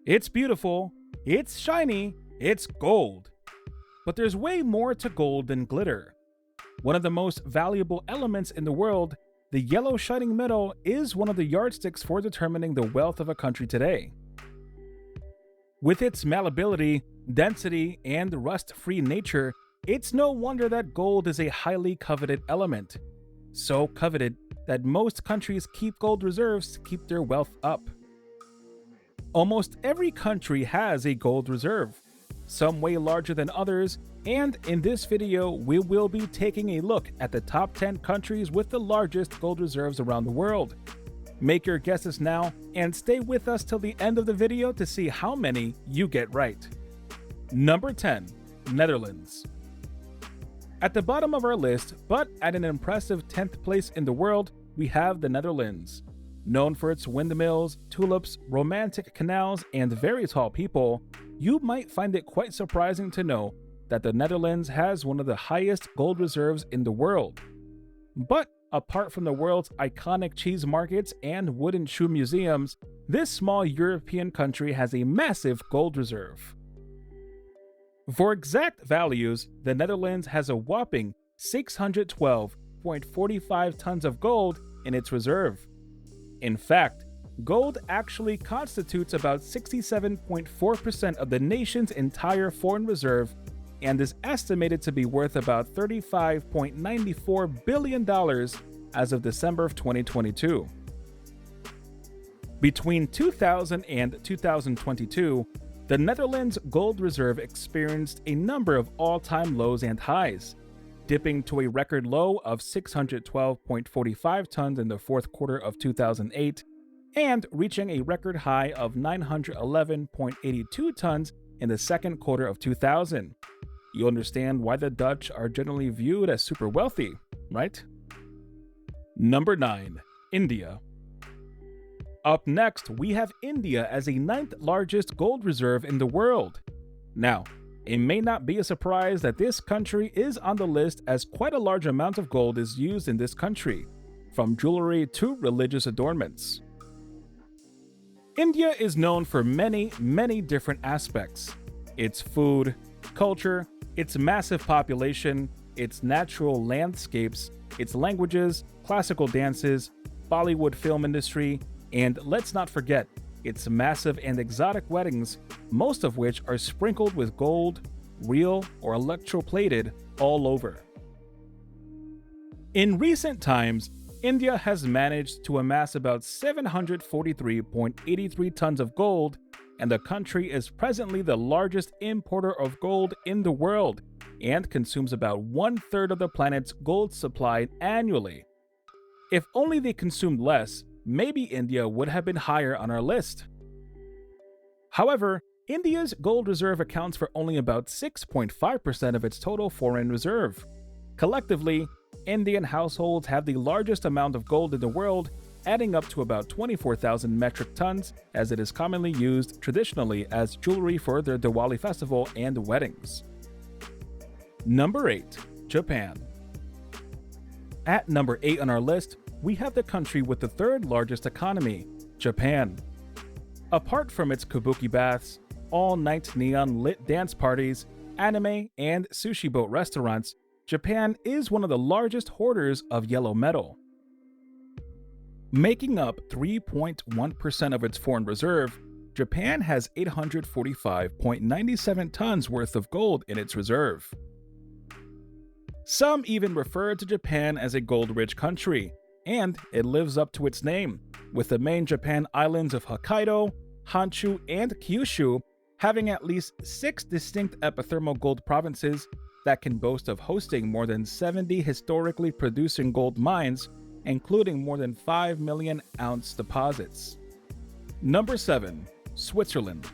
It's beautiful, it's shiny, it's gold. But there's way more to gold than glitter. One of the most valuable elements in the world, the yellow shining metal is one of the yardsticks for determining the wealth of a country today. With its malleability, density, and rust-free nature, it's no wonder that gold is a highly coveted element. So coveted that most countries keep gold reserves to keep their wealth up. Almost every country has a gold reserve, some way larger than others, and in this video we will be taking a look at the top 10 countries with the largest gold reserves around the world. Make your guesses now and stay with us till the end of the video to see how many you get right. Number 10. Netherlands. At the bottom of our list, but at an impressive 10th place in the world, we have the Netherlands. Known for its windmills, tulips, romantic canals, and very tall people, you might find it quite surprising to know that the Netherlands has one of the highest gold reserves in the world. But apart from the world's iconic cheese markets and wooden shoe museums, this small European country has a massive gold reserve. For exact values, the Netherlands has a whopping 612.45 tons of gold in its reserve. In fact, gold actually constitutes about 67.4% of the nation's entire foreign reserve and is estimated to be worth about $35.94 billion as of December of 2022. Between 2000 and 2022, the Netherlands gold reserve experienced a number of all-time lows and highs, dipping to a record low of 612.45 tons in the fourth quarter of 2008 and reaching a record high of 911.82 tons in the second quarter of 2000. You understand why the Dutch are generally viewed as super wealthy, right? Number 9. India. Up next, we have India as a 9th largest gold reserve in the world. Now, it may not be a surprise that this country is on the list as quite a large amount of gold is used in this country, from jewelry to religious adornments. India is known for many different aspects. Its food, culture, its massive population, its natural landscapes, its languages, classical dances, Bollywood film industry, and let's not forget, its massive and exotic weddings, most of which are sprinkled with gold, real or electroplated, all over. In recent times, India has managed to amass about 743.83 tons of gold, and the country is presently the largest importer of gold in the world and consumes about 1/3 of the planet's gold supply annually. If only they consumed less, maybe India would have been higher on our list. However, India's gold reserve accounts for only about 6.5% of its total foreign reserve. Collectively, Indian households have the largest amount of gold in the world, adding up to about 24,000 metric tons, as it is commonly used traditionally as jewelry for their Diwali festival and weddings. Number 8. Japan. At number 8 on our list, we have the country with the 3rd largest economy, Japan. Apart from its kabuki baths, all-night neon-lit dance parties, anime, and sushi boat restaurants, Japan is one of the largest hoarders of yellow metal. Making up 3.1% of its foreign reserve, Japan has 845.97 tons worth of gold in its reserve. Some even refer to Japan as a gold-rich country, and it lives up to its name, with the main Japan islands of Hokkaido, Honshu, and Kyushu having at least 6 distinct epithermal gold provinces that can boast of hosting more than 70 historically producing gold mines, including more than 5 million ounce deposits. Number 7. Switzerland.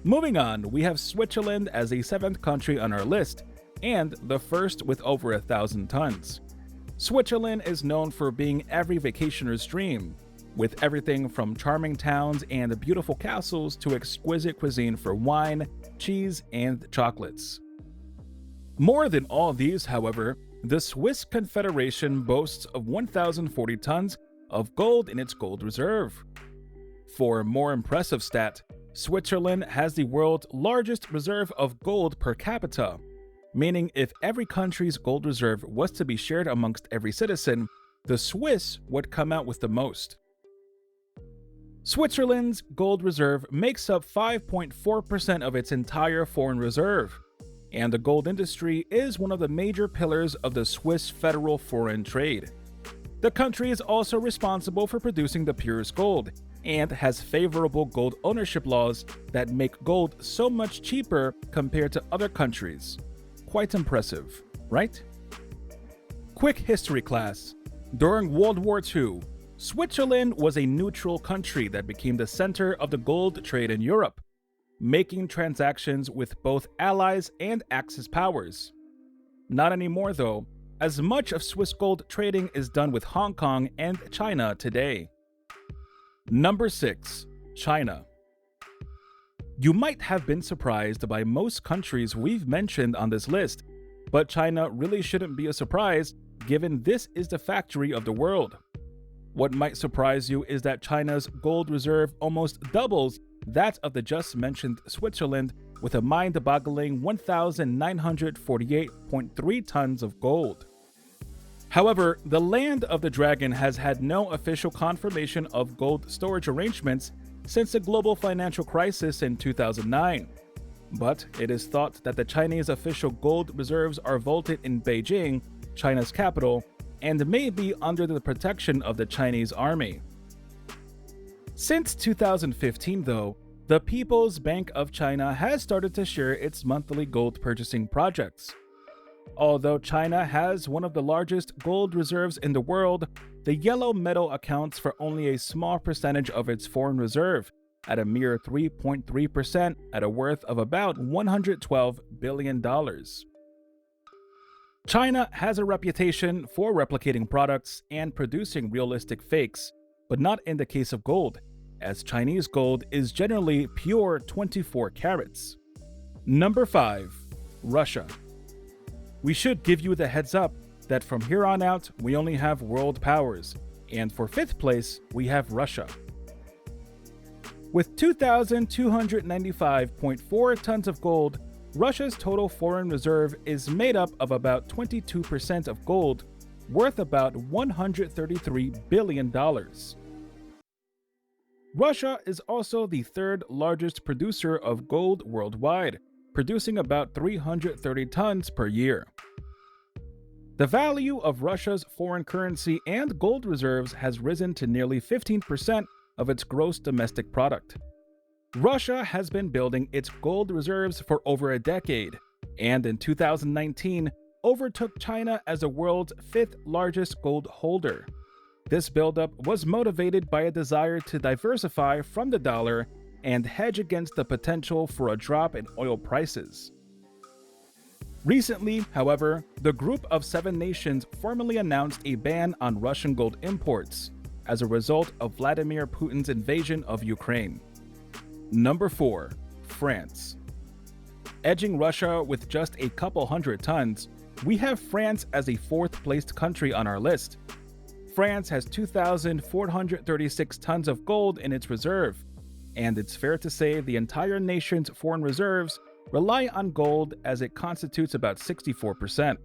Moving on, we have Switzerland as a 7th country on our list, and the first with over 1,000 tons. Switzerland is known for being every vacationer's dream, with everything from charming towns and beautiful castles to exquisite cuisine for wine, cheese, and chocolates. More than all these, however, the Swiss Confederation boasts of 1,040 tons of gold in its gold reserve. For a more impressive stat, Switzerland has the world's largest reserve of gold per capita, meaning if every country's gold reserve was to be shared amongst every citizen, the Swiss would come out with the most. Switzerland's gold reserve makes up 5.4% of its entire foreign reserve, and the gold industry is one of the major pillars of the Swiss federal foreign trade. The country is also responsible for producing the purest gold, and has favorable gold ownership laws that make gold so much cheaper compared to other countries. Quite impressive, right? Quick history class. During World War II, Switzerland was a neutral country that became the center of the gold trade in Europe, making transactions with both allies and Axis powers. Not anymore though, as much of Swiss gold trading is done with Hong Kong and China today. Number 6. China. You might have been surprised by most countries we've mentioned on this list, but China really shouldn't be a surprise given this is the factory of the world. What might surprise you is that China's gold reserve almost doubles that of the just mentioned Switzerland with a mind-boggling 1,948.3 tons of gold. However, the Land of the Dragon has had no official confirmation of gold storage arrangements since the global financial crisis in 2009. But it is thought that the Chinese official gold reserves are vaulted in Beijing, China's capital, and may be under the protection of the Chinese army. Since 2015, though, the People's Bank of China has started to share its monthly gold purchasing projects. Although China has one of the largest gold reserves in the world, the yellow metal accounts for only a small percentage of its foreign reserve, at a mere 3.3% at a worth of about $112 billion. China has a reputation for replicating products and producing realistic fakes, but not in the case of gold, as Chinese gold is generally pure 24 carats. Number 5. Russia. We should give you the heads up that from here on out we only have world powers, and for 5th place we have Russia. With 2,295.4 tons of gold, Russia's total foreign reserve is made up of about 22% of gold, worth about $133 billion. Russia is also the 3rd largest producer of gold worldwide, producing about 330 tons per year. The value of Russia's foreign currency and gold reserves has risen to nearly 15% of its gross domestic product. Russia has been building its gold reserves for over a decade, and in 2019 overtook China as the world's 5th largest gold holder. This buildup was motivated by a desire to diversify from the dollar and hedge against the potential for a drop in oil prices. Recently, however, the Group of 7 nations formally announced a ban on Russian gold imports as a result of Vladimir Putin's invasion of Ukraine. Number 4. France. Edging Russia with just a couple hundred tons, we have France as a 4th placed country on our list. France has 2,436 tons of gold in its reserve, and it's fair to say the entire nation's foreign reserves rely on gold as it constitutes about 64%.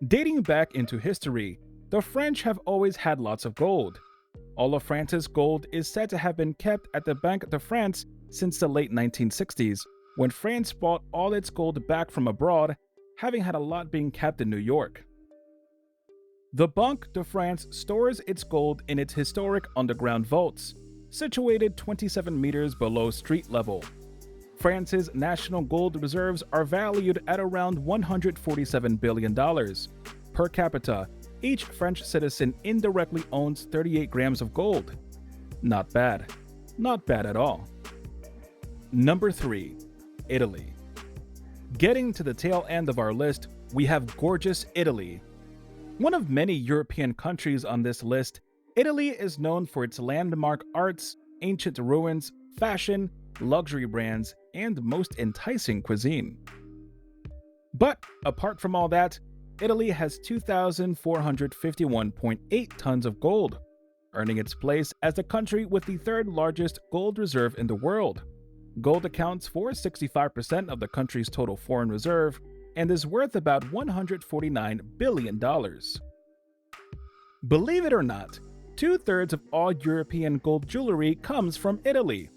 Dating back into history, the French have always had lots of gold. All of France's gold is said to have been kept at the Banque de France since the late 1960s, when France bought all its gold back from abroad, having had a lot being kept in New York. The Banque de France stores its gold in its historic underground vaults, situated 27 meters below street level. France's national gold reserves are valued at around $147 billion. Per capita, each French citizen indirectly owns 38 grams of gold. Not bad. Not bad at all. Number 3. Italy. Getting to the tail end of our list, we have gorgeous Italy. One of many European countries on this list, Italy is known for its landmark arts, ancient ruins, fashion, luxury brands, and most enticing cuisine. But apart from all that, Italy has 2,451.8 tons of gold, earning its place as the country with the third largest gold reserve in the world. Gold accounts for 65% of the country's total foreign reserve and is worth about $149 billion. Believe it or not, 2/3 of all European gold jewelry comes from Italy.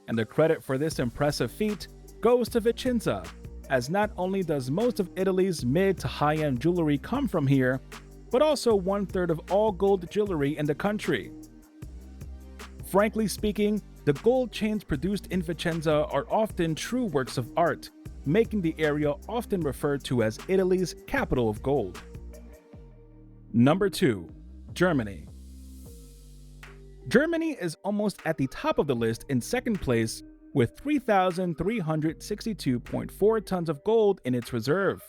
And the credit for this impressive feat goes to Vicenza, as not only does most of Italy's mid to high-end jewelry come from here, but also 1/3 of all gold jewelry in the country. Frankly speaking, the gold chains produced in Vicenza are often true works of art, making the area often referred to as Italy's capital of gold. Number 2. Germany. Germany is almost at the top of the list in second place with 3,362.4 tons of gold in its reserve.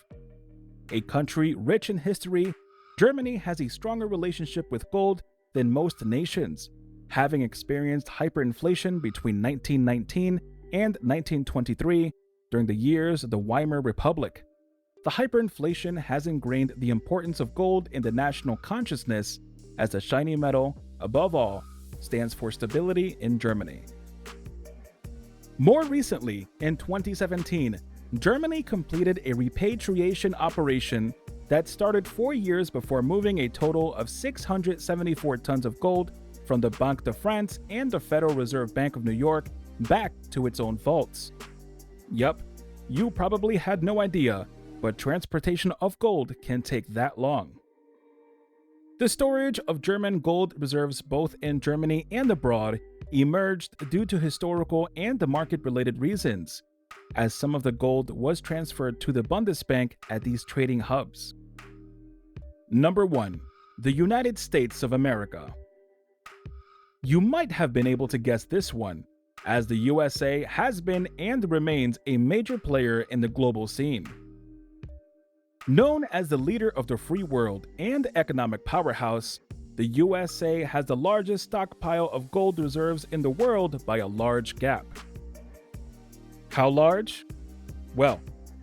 A country rich in history, Germany has a stronger relationship with gold than most nations, having experienced hyperinflation between 1919 and 1923 during the years of the Weimar Republic. The hyperinflation has ingrained the importance of gold in the national consciousness, as the shiny metal, above all, stands for stability in Germany. More recently, in 2017, Germany completed a repatriation operation that started 4 years before moving a total of 674 tons of gold from the Banque de France and the Federal Reserve Bank of New York back to its own vaults. Yup, you probably had no idea, but transportation of gold can take that long. The storage of German gold reserves both in Germany and abroad emerged due to historical and market-related reasons, as some of the gold was transferred to the Bundesbank at these trading hubs. Number 1. The United States of America. You might have been able to guess this one, as the USA has been and remains a major player in the global scene. Known as the leader of the free world and economic powerhouse, the USA has the largest stockpile of gold reserves in the world by a large gap. How large? Well,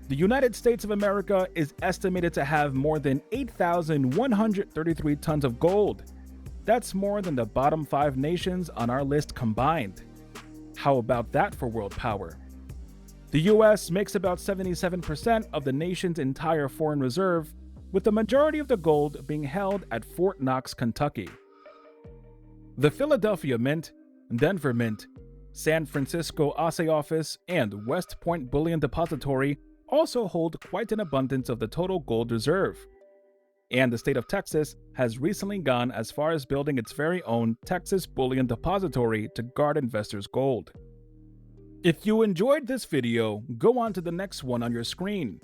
the United States of America is estimated to have more than 8,133 tons of gold. That's more than the bottom 5 nations on our list combined. How about that for world power? The US makes about 77% of the nation's entire foreign reserve, with the majority of the gold being held at Fort Knox, Kentucky. The Philadelphia Mint, Denver Mint, San Francisco Assay Office, and West Point Bullion Depository also hold quite an abundance of the total gold reserve. And the state of Texas has recently gone as far as building its very own Texas Bullion Depository to guard investors' gold. If you enjoyed this video, go on to the next one on your screen.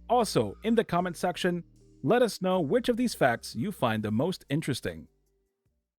Also, in the comment section, let us know which of these facts you find the most interesting.